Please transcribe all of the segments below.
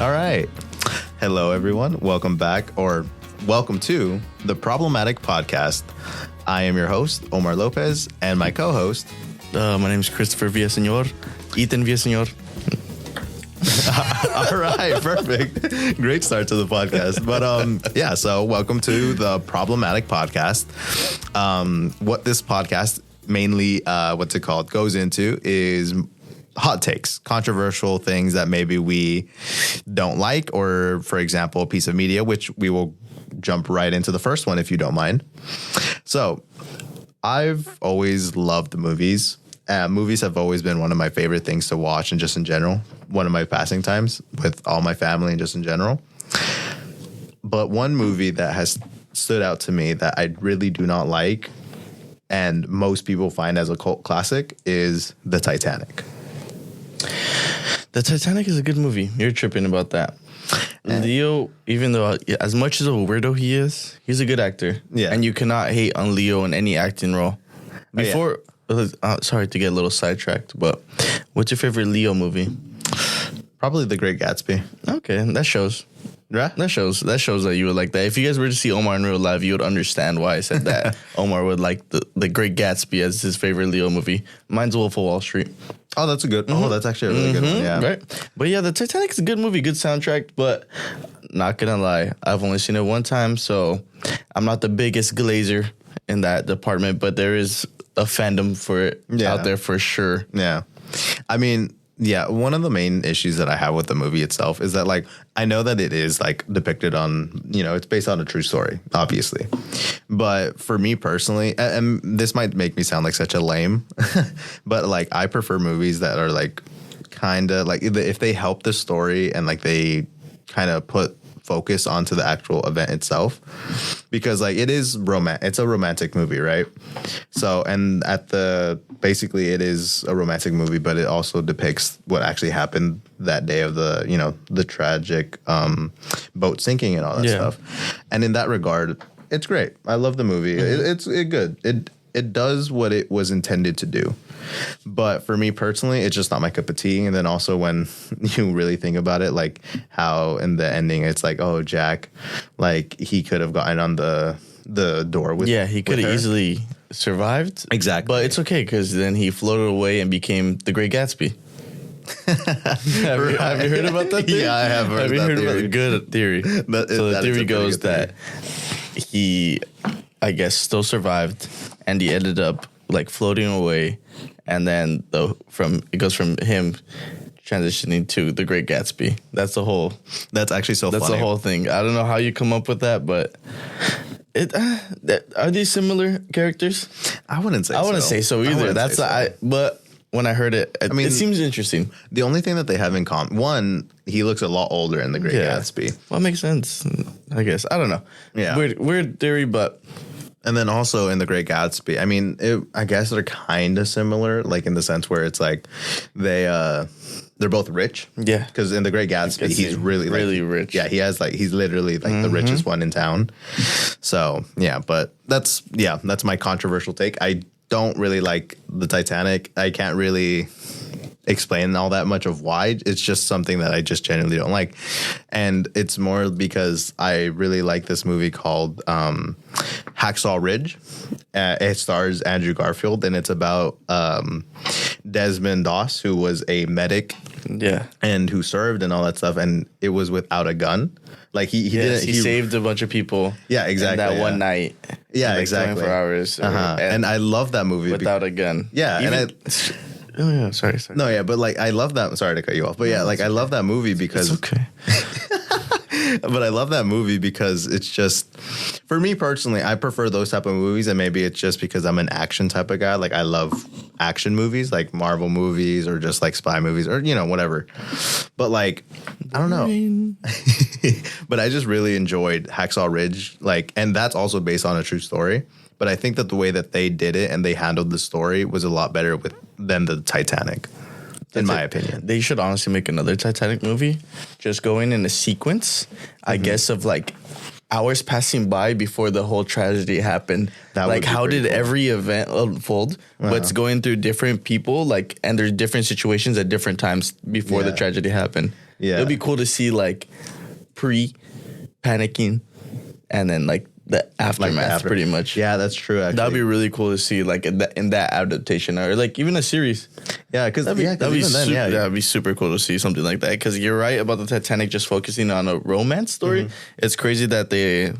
All right. Hello, everyone. Welcome back, or welcome to the Problematic Podcast. I am your host, Omar Lopez, and my co-host. My name is Christopher Villaseñor. Ethan Villaseñor. All right, perfect. Great start to the podcast. But so welcome to the Problematic Podcast. What this podcast mainly, goes into is hot takes, controversial things that maybe we don't like, or, for example, a piece of media, which we will jump right into the first one if you don't mind. So I've always loved movies. Movies have always been one of my favorite things to watch, and just in general, one of my passing times with all my family and just in general. But one movie that has stood out to me that I really do not like, and most people find as a cult classic, is The Titanic. The Titanic is a good movie. You're tripping about that. Leo, even though as much as a weirdo he is, he's a good actor. Yeah. And you cannot hate on Leo in any acting role. Before, sorry to get a little sidetracked, but what's your favorite Leo movie? Probably The Great Gatsby. Okay, that shows. Yeah? That shows that you would like that. If you guys were to see Omar in real life, you would understand why I said that. Omar would like the Great Gatsby as his favorite Leo movie. Mine's Wolf of Wall Street. Oh, that's a good. Mm-hmm. Oh, that's actually a really good one. Yeah, right. But yeah, The Titanic is a good movie, good soundtrack. But not gonna lie, I've only seen it one time, so I'm not the biggest glazer in that department. But there is a fandom for it out there for sure. Yeah, I mean. Yeah, one of the main issues that I have with the movie itself is that, like, I know that it is, like, depicted on, it's based on a true story, obviously. But for me personally, and this might make me sound like such a lame, but, like, I prefer movies that are, like, kind of, like, if they help the story and, like, they kind of put focus onto the actual event itself, because, like, it's a romantic movie, right? So, and basically it is a romantic movie, but it also depicts what actually happened that day of the tragic boat sinking and all that stuff. And in that regard, it's great. I love the movie. It's good. It does what it was intended to do. But for me personally, it's just not my cup of tea. And then also when you really think about it, like how in the ending, it's like, oh, Jack, like he could have gotten on the door with he could have easily survived. Exactly. But it's okay because then he floated away and became the Great Gatsby. Have you heard about that theory? Yeah, I have heard Have you heard theory. about the good theory? So the theory goes that he, I guess, still survived and he ended up like floating away, and then it goes from him transitioning to the Great Gatsby. That's actually so funny. That's the whole thing. I don't know how you come up with that, but are these similar characters? I wouldn't say so either. But when I heard it, it seems interesting. The only thing that they have in common, one, he looks a lot older in the Great Gatsby. Well, it makes sense, I guess. I don't know. Yeah. Weird theory, but. And then also in The Great Gatsby, I mean, I guess they're kind of similar, like in the sense where it's like they're both rich. Yeah. Because in The Great Gatsby, he's really rich. Yeah, he's literally like the richest one in town. So, yeah, but that's my controversial take. I don't really like The Titanic. I can't really explain all that much of why. It's just something that I just genuinely don't like. And it's more because I really like this movie called Hacksaw Ridge. It stars Andrew Garfield, and it's about Desmond Doss, who was a medic and who served and all that stuff, and it was without a gun. Like he saved a bunch of people. Yeah, exactly. In that one night. Yeah, exactly. 24 hours. And I love that movie without a gun. Yeah, oh yeah, sorry. No, yeah, but like I love that. Sorry to cut you off, but yeah, like I love that movie because it's okay. But I love that movie because it's just, for me personally, I prefer those type of movies, and maybe it's just because I'm an action type of guy. Like I love action movies, like Marvel movies or just like spy movies or whatever. But like I don't know. But I just really enjoyed Hacksaw Ridge, like, and that's also based on a true story. But I think that the way that they did it and they handled the story was a lot better than the Titanic. in my opinion. They should honestly make another Titanic movie, just going in a sequence, I guess, of like hours passing by before the whole tragedy happened. Like, how did every event unfold? But it's going through different people, like, and there's different situations at different times before the tragedy happened. Yeah. It'd be cool to see like pre-panicking and then like the aftermath, pretty much. Yeah, that's true. Actually, that'd be really cool to see, like in that adaptation, or like even a series. Yeah, because that'd be super cool to see something like that. Because you're right about the Titanic just focusing on a romance story. It's crazy that they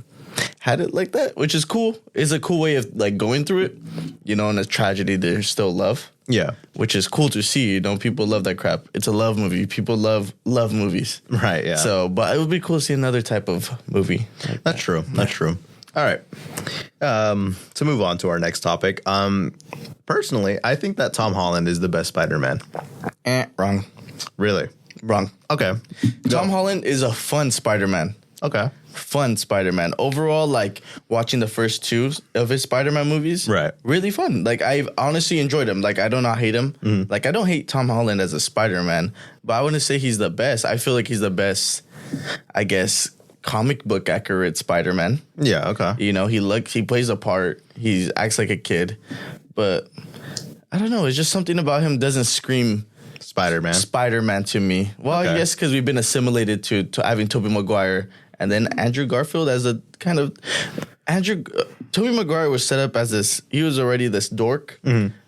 had it like that, which is cool. It's a cool way of like going through it. You know, in a tragedy, there's still love. Yeah, which is cool to see. You know, people love that crap. It's a love movie. People love movies. Right. Yeah. So, but it would be cool to see another type of movie. Like that's true. That's true. All right. To move on to our next topic. Personally, I think that Tom Holland is the best Spider-Man. Wrong. Really? Wrong. Okay. Tom Holland is a fun Spider-Man. Okay. Fun Spider-Man. Overall, like watching the first two of his Spider-Man movies. Right. Really fun. Like I've honestly enjoyed him. Like I do not hate him. Like I don't hate Tom Holland as a Spider-Man, but I wouldn't say he's the best. I feel like he's the best, I guess, comic book accurate Spider-Man. Yeah, okay. You know, he plays a part. He acts like a kid, but I don't know. It's just something about him doesn't scream Spider-Man to me. Well, okay. I guess because we've been assimilated to having Tobey Maguire and then Andrew Garfield as a kind of Tobey Maguire was set up as this. He was already this dork,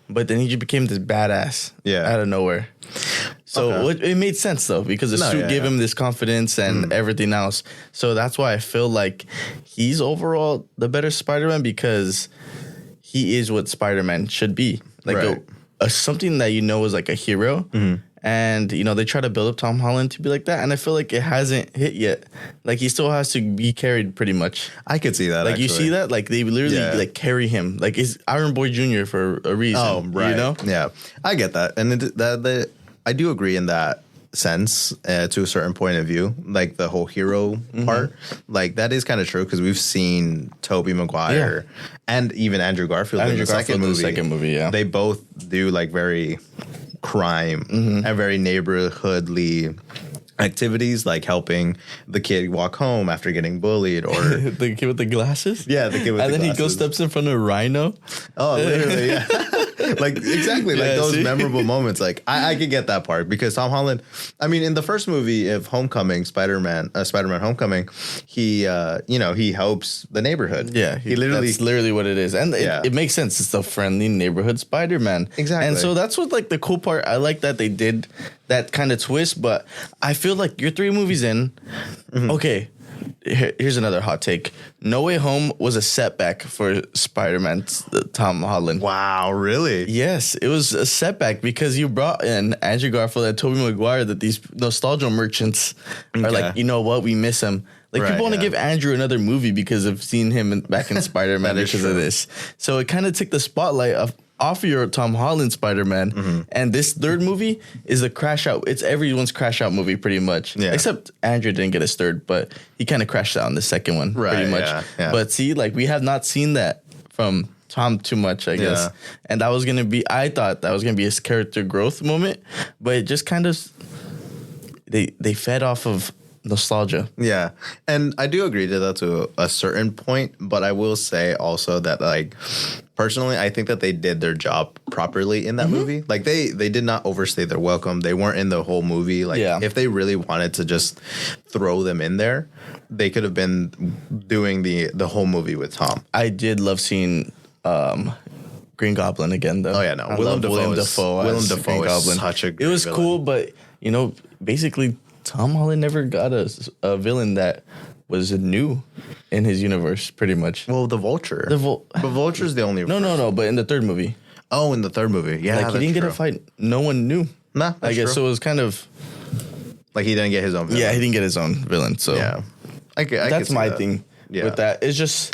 but then he just became this badass. Out of nowhere. So it made sense, though, because the suit gave him this confidence and everything else. So that's why I feel like he's overall the better Spider-Man, because he is what Spider-Man should be. Like something that you know is like a hero. And, you know, they try to build up Tom Holland to be like that. And I feel like it hasn't hit yet. Like, he still has to be carried pretty much. I could see that, like, you see that? Like, they literally, like, carry him. Like, he's Iron Boy Jr. for a reason. Oh, right. You know? Yeah. I get that. And I do agree in that sense to a certain point of view. Like, the whole hero part. Like, that is kind of true, because we've seen Tobey Maguire and even Andrew Garfield in the second movie. They both do, like, very crime and very neighborhoodly activities, like helping the kid walk home after getting bullied, or the kid with the glasses. Yeah, the kid with the glasses. And then he goes steps in front of Rhino. Oh, literally, yeah. Like, exactly, like those memorable moments. Like, I could get that part, because Tom Holland, I mean, in the first movie of Homecoming, Spider-Man Homecoming, he, he helps the neighborhood. Yeah, that's literally what it is. And it makes sense. It's the friendly neighborhood Spider-Man. Exactly. And so that's what, like, the cool part. I like that they did that kind of twist, but I feel like you're 3 movies in. Okay. Here's another hot take. No Way Home was a setback for Spider-Man, Tom Holland. Wow, really? Yes, it was a setback, because you brought in Andrew Garfield and Tobey Maguire, that these nostalgia merchants are like, you know what, we miss him. Like, people want to give Andrew another movie because of seeing him back in Spider-Man because of this. So it kind of took the spotlight off your Tom Holland Spider-Man. And this third movie is a crash out. It's everyone's crash out movie pretty much. Yeah. Except Andrew didn't get his third, but he kind of crashed out in the second one pretty much. Yeah. But see, like, we have not seen that from Tom too much, I guess. And that was going to be, I thought that was going to be his character growth moment, but it just kind of, they fed off of nostalgia. Yeah. And I do agree to that to a certain point, but I will say also that, like, personally, I think that they did their job properly in that movie. Like, they did not overstay their welcome. They weren't in the whole movie. Like, if they really wanted to just throw them in there, they could have been doing the whole movie with Tom. I did love seeing Green Goblin again, though. Oh, yeah, no. Willem Dafoe is such a great It was villain. cool, but, you know, basically, Tom Holland never got a villain that was new in his universe, pretty much. Well, the Vulture. But Vulture's the only... No, but in the third movie. Oh, in the third movie. Yeah, like, he didn't get a fight. No one knew. Nah, I guess, so it was kind of... Like, he didn't get his own villain. Yeah, he didn't get his own villain, so... Yeah. That's my thing with that. It's just...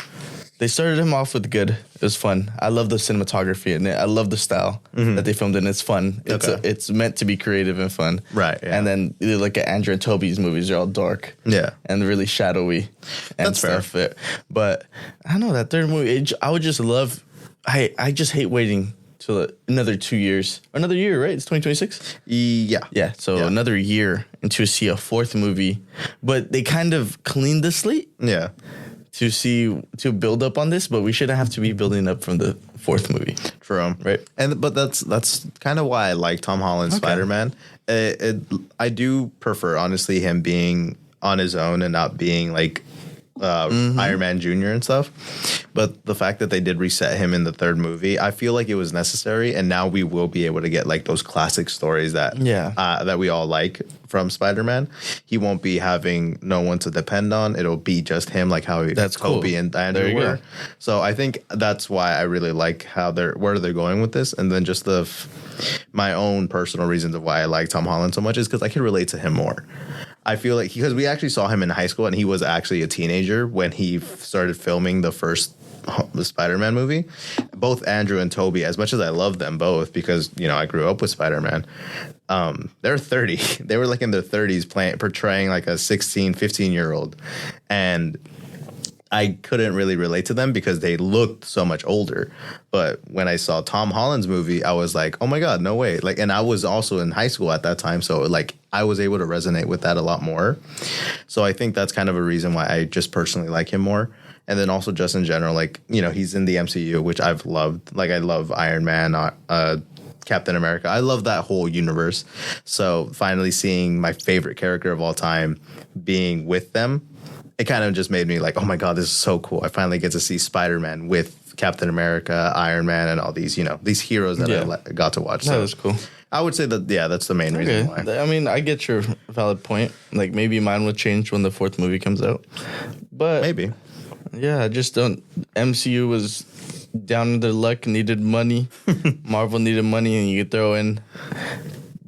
They started him off with good. It was fun. I love the cinematography in it. I love the style that they filmed in. It's fun. It's meant to be creative and fun. Right. Yeah. And then you look at Andrew and Toby's movies. They're all dark. Yeah. And really shadowy. And that's stuff. Fair. But I don't know, that third movie, I would just love... I just hate waiting till another 2 years. Or another year, right? It's 2026? Yeah. Yeah. So another year and to see a fourth movie. But they kind of cleaned the slate. Yeah. To build up on this, but we shouldn't have to be building up from the fourth movie. True. Right. But that's kind of why I like Tom Holland's Spider-Man. I do prefer, honestly, him being on his own and not being like Iron Man Jr. and stuff. But the fact that they did reset him in the third movie, I feel like it was necessary. And now we will be able to get like those classic stories that that we all like from Spider-Man. He won't be having no one to depend on. It'll be just him, like how Toby and Andrew were. Go. So I think that's why I really like how where they're going with this. And then just my own personal reasons of why I like Tom Holland so much is because I can relate to him more. I feel like because we actually saw him in high school and he was actually a teenager when he started filming the first Spider-Man movie. Both Andrew and Toby, as much as I love them both because, you know, I grew up with Spider-Man, they're 30. They were like in their 30s portraying like a 16, 15-year-old. And I couldn't really relate to them because they looked so much older. But when I saw Tom Holland's movie, I was like, oh my God, no way. Like, and I was also in high school at that time. So like I was able to resonate with that a lot more. So I think that's kind of a reason why I just personally like him more. And then also just in general, like, you know, he's in the MCU, which I've loved. Like I love Iron Man, Captain America. I love that whole universe. So finally seeing my favorite character of all time being with them, it kind of just made me like, oh my God, this is so cool. I finally get to see Spider-Man with Captain America, Iron Man, and all these, you know, these heroes that I got to watch. So that was cool. I would say that, that's the main reason why. I mean, I get your valid point. Like maybe mine would change when the fourth movie comes out. But maybe. Yeah, I just don't. MCU was down in their luck, needed money. Marvel needed money, and you could throw in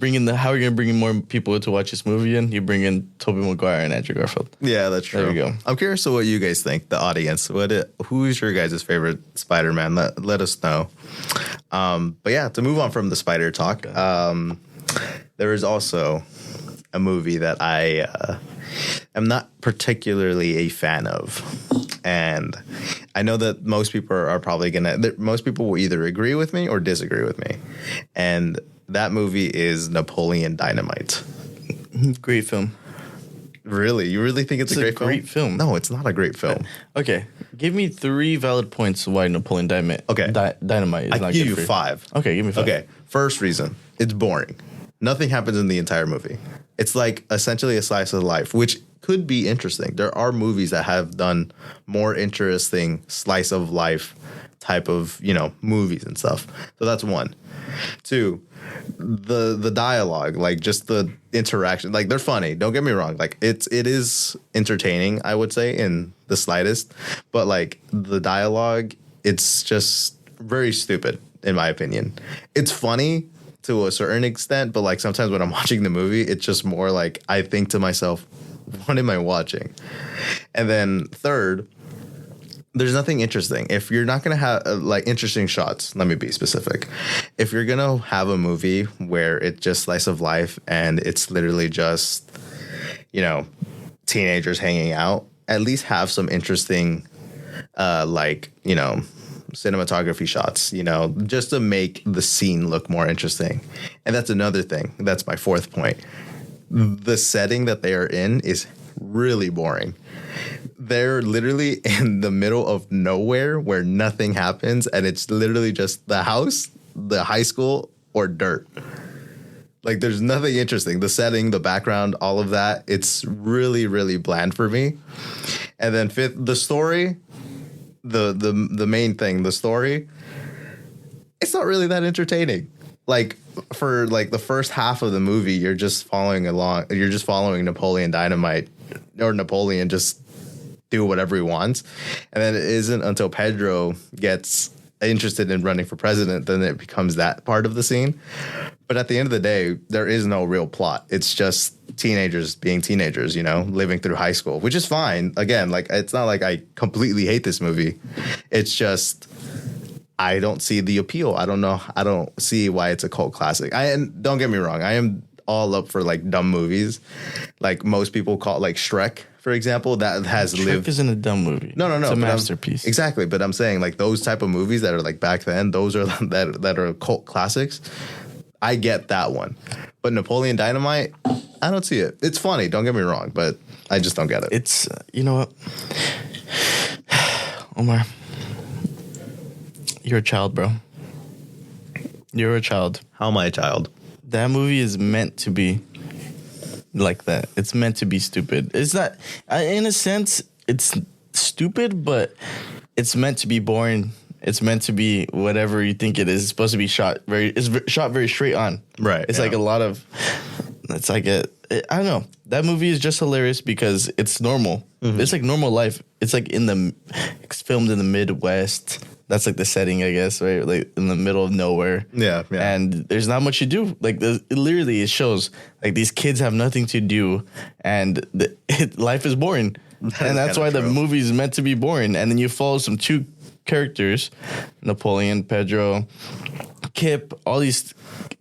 how are you going to bring in more people to watch this movie in? You bring in Tobey Maguire and Andrew Garfield. Yeah, that's true. There we go. I'm curious to what you guys think, the audience. Who's your guys' favorite Spider-Man? Let us know. But yeah, to move on from the spider talk, there is also a movie that I am not particularly a fan of. And I know that most people are probably most people will either agree with me or disagree with me. And that movie is Napoleon Dynamite. Great film. Really? You really think it's a great film? No, it's not a great film. Okay. Give me 3 valid points why Napoleon Dynamite is I not good. I give you 5. Okay, give me 5. Okay. First reason, it's boring. Nothing happens in the entire movie. It's like essentially a slice of life, which could be interesting. There are movies that have done more interesting slice of life type of, you know, movies and stuff. So that's 1. 2, the dialogue, like just the interaction, like they're funny. Don't get me wrong. Like it is entertaining, I would say, in the slightest. But like the dialogue, it's just very stupid, in my opinion. It's funny to a certain extent, but like sometimes when I'm watching the movie, it's just more like I think to myself, what am I watching? And then 3rd, there's nothing interesting. If you're not going to have like interesting shots, let me be specific. If you're going to have a movie where it's just slice of life and it's literally just, you know, teenagers hanging out, at least have some interesting, like, you know, cinematography shots, you know, just to make the scene look more interesting. And that's another thing. That's my 4th point. The setting that they are in is really boring. They're literally in the middle of nowhere where nothing happens, and it's literally just the house, the high school, or dirt. Like, there's nothing interesting. The setting, the background, all of that, it's really, really bland for me. And then 5th, the story, the main thing, the story, it's not really that entertaining. Like, for like the first half of the movie, you're just following along. You're just following Napoleon Dynamite, or Napoleon just do whatever he wants. And then it isn't until Pedro gets interested in running for president, then it becomes that part of the scene. But at the end of the day, there is no real plot. It's just teenagers being teenagers, you know, living through high school, which is fine. Again, like, it's not like I completely hate this movie. It's just, I don't see the appeal. I don't know. I don't see why it's a cult classic. And don't get me wrong. I am all up for like dumb movies. Like most people call it, like Shrek, for example, that has lived. Shrek isn't a dumb movie. No. It's a masterpiece. Exactly. But I'm saying like those type of movies that are like back then, those are that are cult classics. I get that one. But Napoleon Dynamite, I don't see it. It's funny. Don't get me wrong, but I just don't get it. It's, you know what? Omar, you're a child, bro. You're a child. How am I a child? that movie is meant to be like that. It's meant to be stupid. It's not, in a sense, it's stupid, but it's meant to be boring. It's meant to be whatever you think it is. It's supposed to be shot very straight on. Right. It's like a lot of, it's like I don't know. That movie is just hilarious because it's normal. Mm-hmm. It's like normal life. It's like it's filmed in the Midwest. That's like the setting, I guess, right? Like in the middle of nowhere. Yeah, yeah. And there's not much to do. Like literally, it shows like these kids have nothing to do, and life is boring. And that's why the movie is meant to be boring. And then you follow some two characters, Napoleon, Pedro, Kip, all these,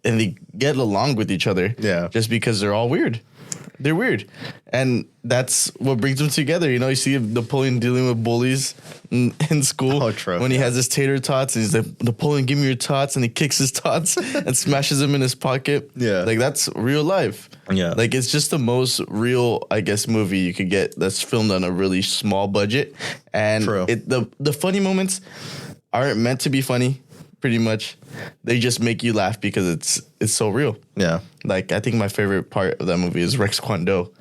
and they get along with each other. Yeah. Just because they're all weird. They're weird. And that's what brings them together. You know, you see Napoleon dealing with bullies in school. Oh, true. When he has his tater tots, and he's like, Napoleon, give me your tots. And he kicks his tots and smashes them in his pocket. Yeah. Like, that's real life. Yeah. Like, it's just the most real, I guess, movie you could get that's filmed on a really small budget. And true. The funny moments aren't meant to be funny. Pretty much, they just make you laugh because it's so real. Yeah, like I think my favorite part of that movie is Rex Kwon Do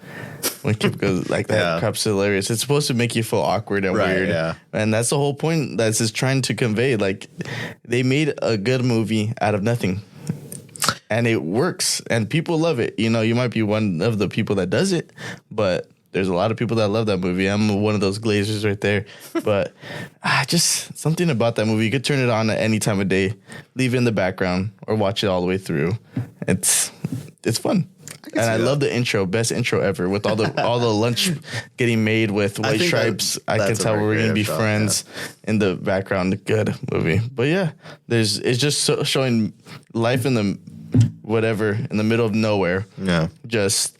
when Kip goes like that. Yeah. Crap's hilarious. It's supposed to make you feel awkward and weird. Yeah, and that's the whole point. That's just trying to convey. Like they made a good movie out of nothing, and it works, and people love it. You know, you might be one of the people that does it, but there's a lot of people that love that movie. I'm one of those glazers right there. But just something about that movie. You could turn it on at any time of day, leave it in the background, or watch it all the way through. It's fun. And I love the intro, best intro ever, with all the lunch getting made with White Stripes. I can tell we're gonna be friends in the background. Good movie. But yeah, it's just showing life in the middle of nowhere. Yeah, just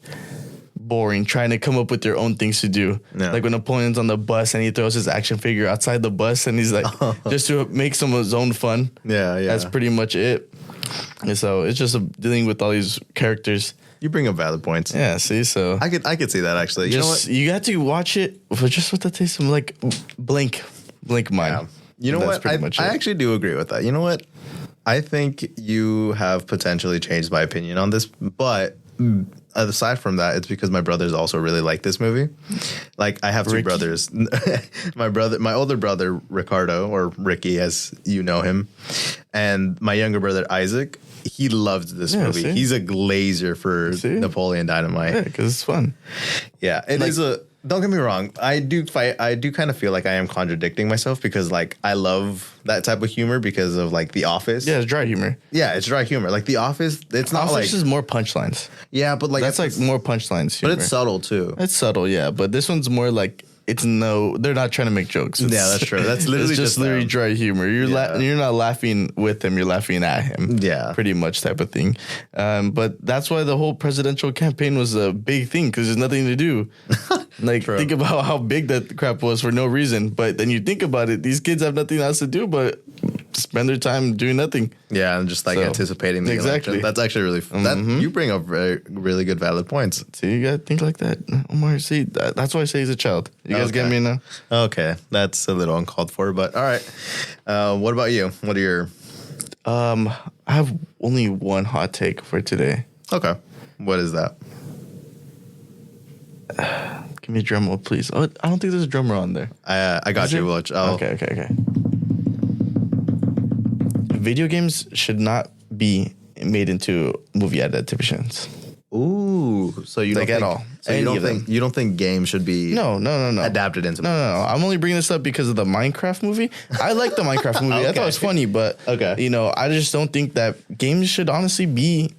boring, trying to come up with their own things to do. Yeah. Like when Napoleon's on the bus and he throws his action figure outside the bus and he's like, just to make some of his own fun. Yeah. That's pretty much it. And so it's just dealing with all these characters. You bring up valid points. Yeah, see, so I could see that actually. You know what? You got to watch it for just what that tastes like blink mind. Yeah. You know what? I actually do agree with that. You know what? I think you have potentially changed my opinion on this, but aside from that, it's because my brothers also really like this movie. Like I have two brothers. My older brother Ricardo, or Ricky as you know him, and my younger brother Isaac. He loved this movie. See? He's a glazer for Napoleon Dynamite. Yeah, because it's fun. Yeah, it is a. Don't get me wrong. I do kind of feel like I am contradicting myself because like I love that type of humor because of like The Office. Yeah, it's dry humor. Yeah, it's dry humor. Like The Office, it's not Office is more punchlines. Yeah, but like that's like more punchlines humor. But it's subtle too. It's subtle, yeah. But this one's more like they're not trying to make jokes. Yeah, that's true. That's literally just literally dry humor. You're not laughing with him. You're laughing at him. Yeah, pretty much type of thing. But that's why the whole presidential campaign was a big thing because there's nothing to do. Like think about how big that crap was for no reason. But then you think about it, these kids have nothing else to do but spend their time doing nothing. Yeah, and just like anticipating the election. That's actually really fun. Mm-hmm. You bring up really good valid points. See, you gotta think like that, Omar. See, that's why I say he's a child. You guys get me now? Okay, that's a little uncalled for, but all right. What about you? What are your? I have only one hot take for today. Okay, what is that? Give me a drum roll, please. Oh, I don't think there's a drummer on there. I got you. Okay. Video games should not be made into movie adaptations. Ooh, so you like don't think, at all? So you don't think games should be no adapted into movies? No. I'm only bringing this up because of the Minecraft movie. I like the Minecraft movie. I thought it was funny, but I just don't think that games should honestly be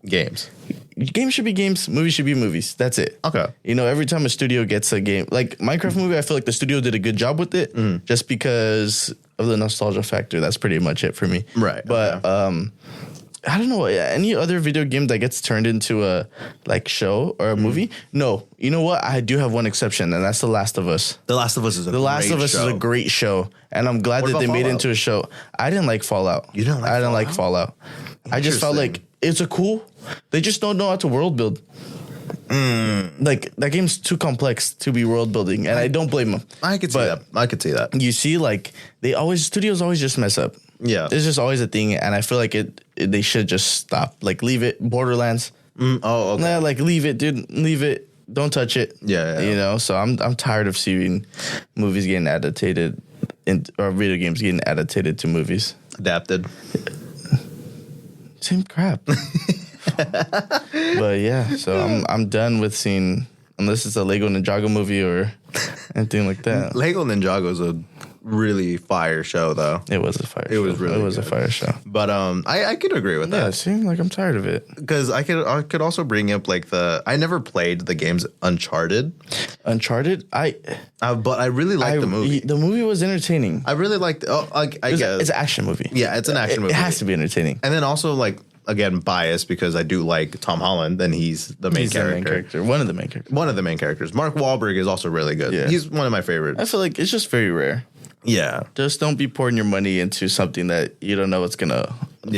games. Games should be games. Movies should be movies. That's it. Okay. Every time a studio gets a game like Minecraft movie, I feel like the studio did a good job with it, just because of the nostalgia factor. That's pretty much it for me. Right. But I don't know. Any other video game that gets turned into a show or a movie? No. You know what? I do have one exception, and that's The Last of Us. The Last of Us is a great show, and I'm glad that they made it into a show. I didn't like Fallout. You didn't like Fallout? I didn't like Fallout. I just felt like it's a cool. They just don't know how to world build. Like that game's too complex to be world building, and I don't blame them. I could see that. You see, studios always just mess up. Yeah. It's just always a thing, and I feel like they should just stop. Like, leave it. Borderlands. Oh, okay. Nah, like, leave it, dude. Leave it. Don't touch it. Yeah. You know, so I'm tired of seeing movies getting adapted or video games getting adapted to movies. Adapted. Same crap. But yeah, so I'm done with seeing, unless it's a Lego Ninjago movie or anything like that. Lego Ninjago is a really fire show, though. It was a fire show. It was really a fire show. But I could agree with that. Yeah, see, like, I'm tired of it. Because I could also bring up like I never played the games Uncharted. Uncharted, But I really liked the movie. The movie was entertaining. I really liked. I guess It's an action movie. Yeah, it's an action movie. It has to be entertaining. And then also, like, again, biased because I do like Tom Holland, and he's the main character. One of the main characters. One of the main characters. Mark Wahlberg is also really good. Yeah. He's one of my favorites. I feel like it's just very rare. Yeah. Just don't be pouring your money into something that you don't know what's gonna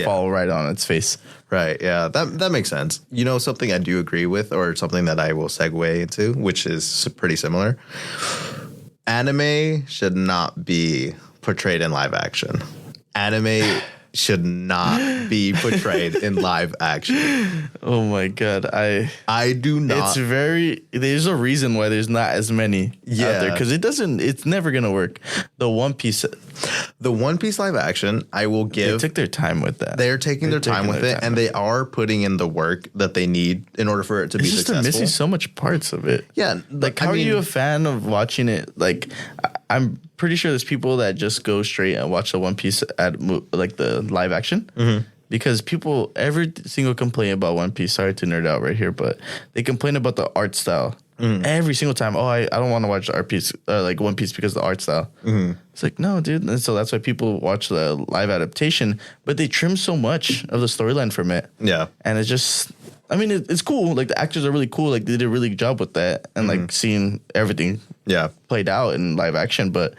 fall right on its face. Right. Yeah. That makes sense. You know, something I do agree with, or something that I will segue into, which is pretty similar. Anime should not be portrayed in live action. Anime should not be portrayed in live action. Oh my god, I do not. There's a reason why there's not as many out there, because it's never gonna work. The One Piece live action, I will give. They took their time with that. They're taking their time with it, and they are putting in the work that they need in order for it to be successful. They're missing so much parts of it. Yeah, like, how are you a fan of watching it? Like, I'm pretty sure there's people that just go straight and watch the One Piece like the live action. Mm-hmm. Because people, every single complaint about One Piece, sorry to nerd out right here, but they complain about the art style. Mm-hmm. Every single time. Oh, I don't want to watch like One Piece because of the art style. Mm-hmm. It's like, no, dude. And so that's why people watch the live adaptation, but they trim so much of the storyline from it. Yeah. And it's just, I mean, it's cool. Like, the actors are really cool. Like, they did a really good job with that. And like seeing everything played out in live action, but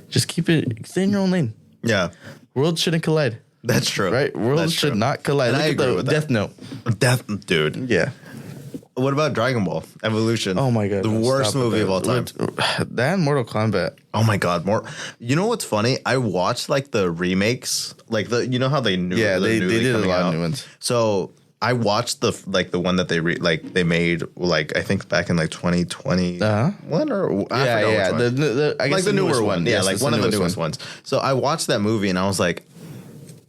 just stay in your own lane. Yeah. Worlds shouldn't collide. That's true. Right? Worlds should not collide. And I agree with Death Note. Dude. Yeah. What about Dragon Ball Evolution? Oh my god. The worst movie of all time. That and Mortal Kombat. Oh my god, You know what's funny? I watched like the remakes, like you know how they knew. Yeah, they did a lot of new ones. So I watched the one that they made, like, I think back in like 2020. One or I forgot which one. I guess like the newer one. Yeah, like one of the newest ones. So I watched that movie and I was like,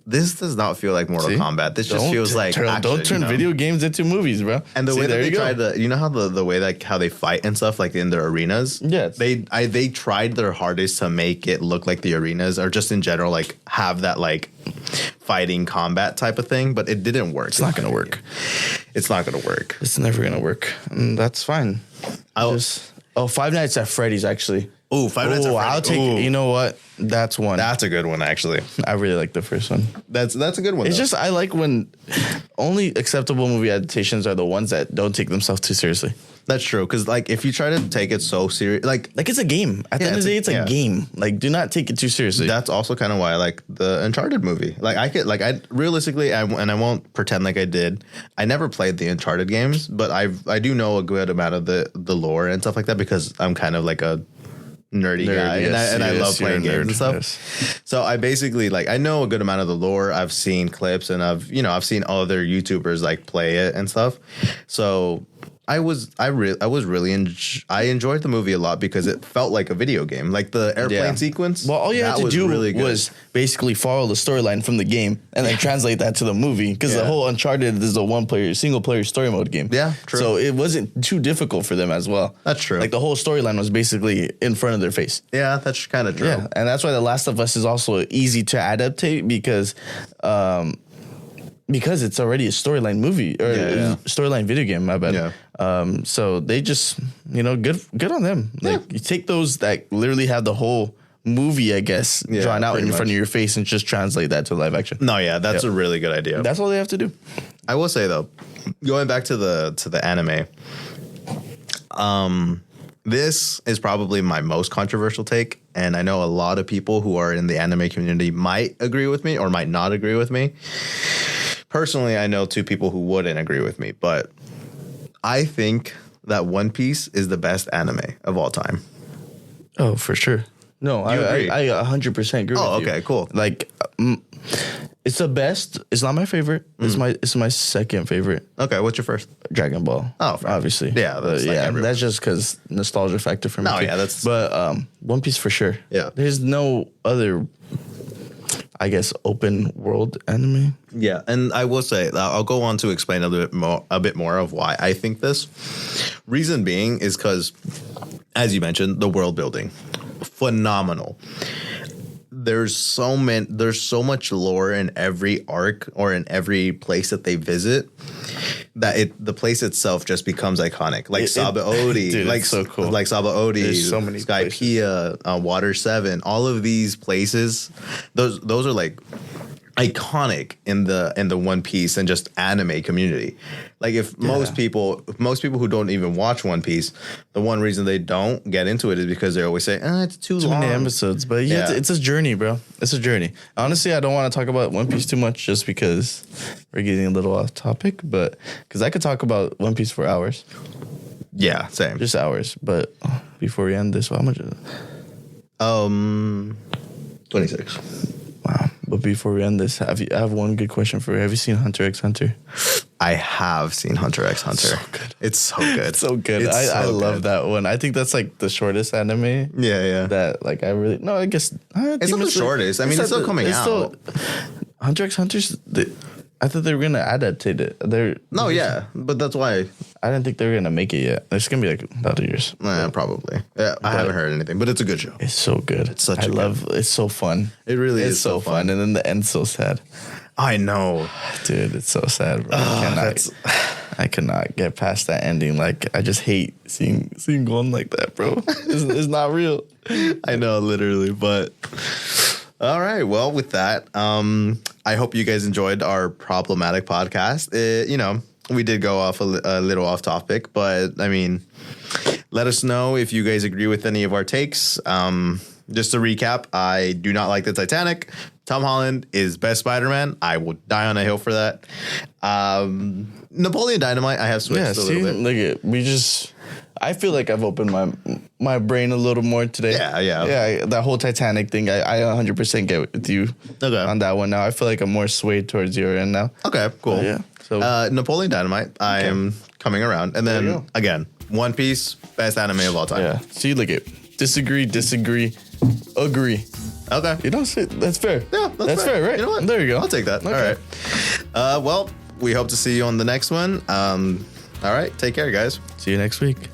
this does not feel like Mortal Kombat. This just feels like action, don't turn video games into movies, bro. And the way that they tried to, you know how the way like how they fight and stuff, like in their arenas. Yeah, they tried their hardest to make it look like the arenas, or just in general, like have that like fighting combat type of thing, but it didn't work. It's not gonna work. It's not gonna work. It's never gonna work. And that's fine. Five Nights at Freddy's actually. Oh, Five Nights at Freddy's. I'll take. You know what? That's one. That's a good one, actually. I really like the first one. That's a good one. It's just, I like when only acceptable movie adaptations are the ones that don't take themselves too seriously. That's true, because like if you try to take it so serious, like it's a game. At the end of the day, it's a game. Like, do not take it too seriously. That's also kind of why I like the Uncharted movie. Like I realistically, and I won't pretend like I did. I never played the Uncharted games, but I do know a good amount of the lore and stuff like that, because I'm kind of like a nerdy guy, and I love playing games and stuff. Yes. So I basically, like, I know a good amount of the lore. I've seen clips, and I've seen other YouTubers like play it and stuff. So I enjoyed the movie a lot because it felt like a video game, like the airplane sequence. Well, all you had to do was basically follow the storyline from the game and then translate that to the movie, because the whole Uncharted is a single player story mode game. Yeah, true. So it wasn't too difficult for them as well. That's true. Like, the whole storyline was basically in front of their face. Yeah, that's kind of true. Yeah, and that's why The Last of Us is also easy to adaptate, because it's already a storyline movie or storyline video game. My bad. Yeah. So they just, good on them. Like, you take those that literally have the whole movie, I guess, drawn out in front of your face and just translate that to live action. No, yeah, that's a really good idea. That's all they have to do. I will say though, going back to the anime, this is probably my most controversial take, and I know a lot of people who are in the anime community might agree with me or might not agree with me. Personally, I know two people who wouldn't agree with me, but I think that One Piece is the best anime of all time. Oh, for sure. No, I 100% agree with you. Oh, okay, cool. Like, It's the best. It's not my favorite. It's my second favorite. Okay, what's your first? Dragon Ball. Oh, obviously. Yeah, that's just because nostalgia factor for me. No, too. yeah, that's. But One Piece for sure. Yeah, there's no other, I guess, open world anime. Yeah, and I will say I'll go on to explain a bit more of why I think this. Reason being is because, as you mentioned, the world building, phenomenal. There's so much lore in every arc or in every place that they visit that the place itself just becomes iconic. Like Sabaody, dude, like so cool. Like Sabaody, there's so many Skypiea, Water 7, all of these places. Those are like iconic in the One Piece and just anime community. Like if most people who don't even watch One Piece, the one reason they don't get into it is because they always say, it's too long. Too many episodes. But it's a journey, bro. It's a journey. Honestly, I don't want to talk about One Piece too much just because we're getting a little off topic, but because I could talk about One Piece for hours. Yeah, same. Just hours. But before we end this, how much is it? 26. Wow. But before we end this, I have one good question for you. Have you seen Hunter x Hunter? I have seen Hunter x Hunter. So good. It's so good. It's so good. I love that one. I think that's like the shortest anime. Yeah. That like I really I guess it's not the shortest. I mean, it's still coming out. Hunter x Hunter's. I thought they were gonna adaptate it. But that's why I didn't think they were gonna make it yet. It's gonna be like about 2 years. Probably. Yeah, I haven't heard anything, but it's a good show. It's so good. It's such. It's so fun. It really is so fun. And then the end's so sad. I know, dude. It's so sad, bro. I cannot get past that ending. Like I just hate seeing Gon like that, bro. It's not real. I know, literally, but. All right. Well, with that, I hope you guys enjoyed our problematic podcast. We did go off a little off topic, but I mean, let us know if you guys agree with any of our takes. Just to recap, I do not like the Titanic. Tom Holland is best Spider-Man. I will die on a hill for that. Napoleon Dynamite, I have switched a little bit. I feel like I've opened my brain a little more today. Yeah. That whole Titanic thing, I 100% get with you on that one now. I feel like I'm more swayed towards your end now. Okay, cool. Yeah. So Napoleon Dynamite, I am coming around. And then, again, One Piece, best anime of all time. Yeah. See, look at disagree, agree. Okay. You know, that's fair. Yeah, that's fair, right? You know what? There you go. I'll take that. Okay. All right. Well, we hope to see you on the next one. All right. Take care, guys. See you next week.